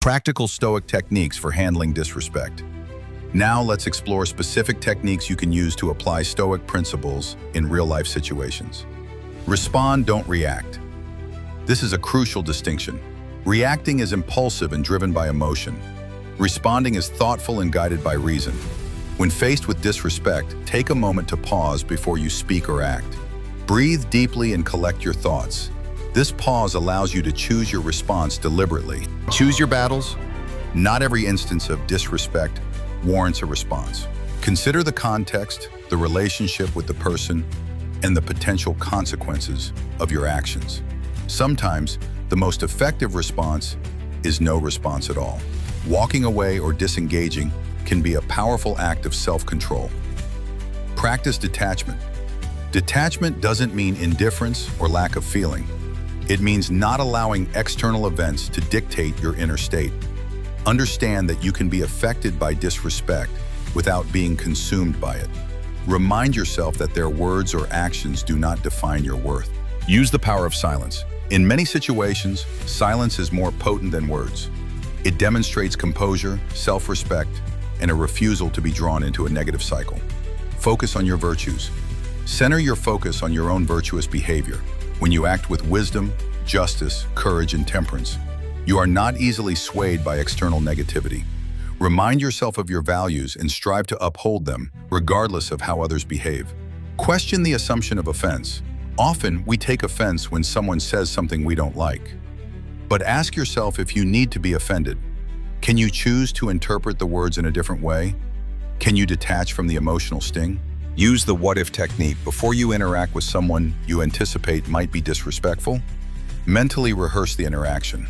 Practical Stoic techniques for handling disrespect. Now let's explore specific techniques you can use to apply Stoic principles in real-life situations. Respond, don't react. This is a crucial distinction. Reacting is impulsive and driven by emotion. Responding is thoughtful and guided by reason. When faced with disrespect, take a moment to pause before you speak or act. Breathe deeply and collect your thoughts. This pause allows you to choose your response deliberately. Choose your battles. Not every instance of disrespect warrants a response. Consider the context, the relationship with the person, and the potential consequences of your actions. Sometimes, the most effective response is no response at all. Walking away or disengaging can be a powerful act of self-control. Practice detachment. Detachment doesn't mean indifference or lack of feeling. It means not allowing external events to dictate your inner state. Understand that you can be affected by disrespect without being consumed by it. Remind yourself that their words or actions do not define your worth. Use the power of silence. In many situations, silence is more potent than words. It demonstrates composure, self-respect, and a refusal to be drawn into a negative cycle. Focus on your virtues. Center your focus on your own virtuous behavior. When you act with wisdom, justice, courage, and temperance, you are not easily swayed by external negativity. Remind yourself of your values and strive to uphold them, regardless of how others behave. Question the assumption of offense. Often, we take offense when someone says something we don't like. But ask yourself if you need to be offended. Can you choose to interpret the words in a different way? Can you detach from the emotional sting? Use the what-if technique before you interact with someone you anticipate might be disrespectful. Mentally rehearse the interaction.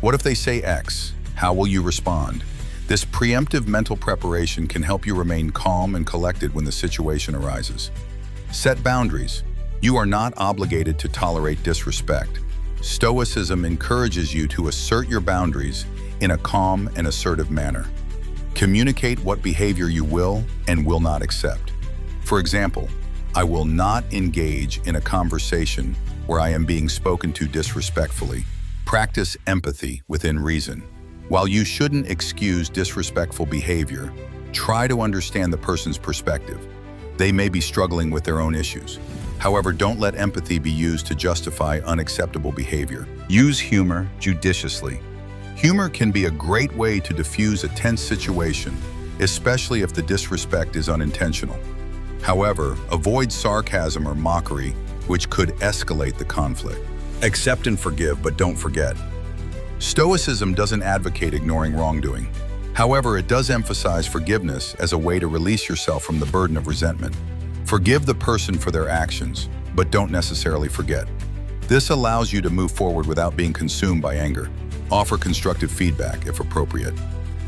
What if they say X? How will you respond? This preemptive mental preparation can help you remain calm and collected when the situation arises. Set boundaries. You are not obligated to tolerate disrespect. Stoicism encourages you to assert your boundaries in a calm and assertive manner. Communicate what behavior you will and will not accept. For example, I will not engage in a conversation where I am being spoken to disrespectfully. Practice empathy within reason. While you shouldn't excuse disrespectful behavior, try to understand the person's perspective. They may be struggling with their own issues. However, don't let empathy be used to justify unacceptable behavior. Use humor judiciously. Humor can be a great way to diffuse a tense situation, especially if the disrespect is unintentional. However, avoid sarcasm or mockery, which could escalate the conflict. Accept and forgive, but don't forget. Stoicism doesn't advocate ignoring wrongdoing. However, it does emphasize forgiveness as a way to release yourself from the burden of resentment. Forgive the person for their actions, but don't necessarily forget. This allows you to move forward without being consumed by anger. Offer constructive feedback if appropriate.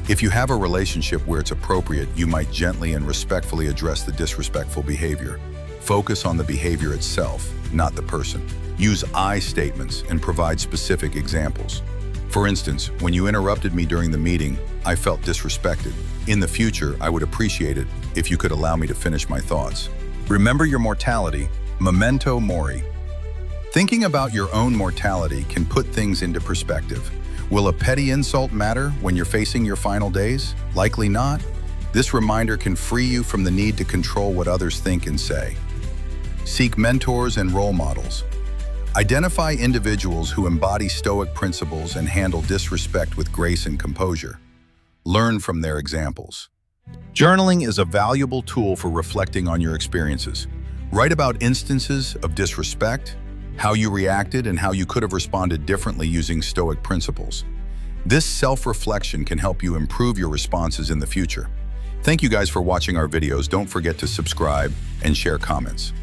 If you have a relationship where it's appropriate, you might gently and respectfully address the disrespectful behavior. Focus on the behavior itself, not the person. Use I statements and provide specific examples. For instance, when you interrupted me during the meeting, I felt disrespected. In the future, I would appreciate it if you could allow me to finish my thoughts. Remember your mortality, memento mori. Thinking about your own mortality can put things into perspective. Will a petty insult matter when you're facing your final days? Likely not. This reminder can free you from the need to control what others think and say. Seek mentors and role models. Identify individuals who embody Stoic principles and handle disrespect with grace and composure. Learn from their examples. Journaling is a valuable tool for reflecting on your experiences. Write about instances of disrespect, how you reacted, and how you could have responded differently using Stoic principles. This self-reflection can help you improve your responses in the future. Thank you guys for watching our videos. Don't forget to subscribe and share comments.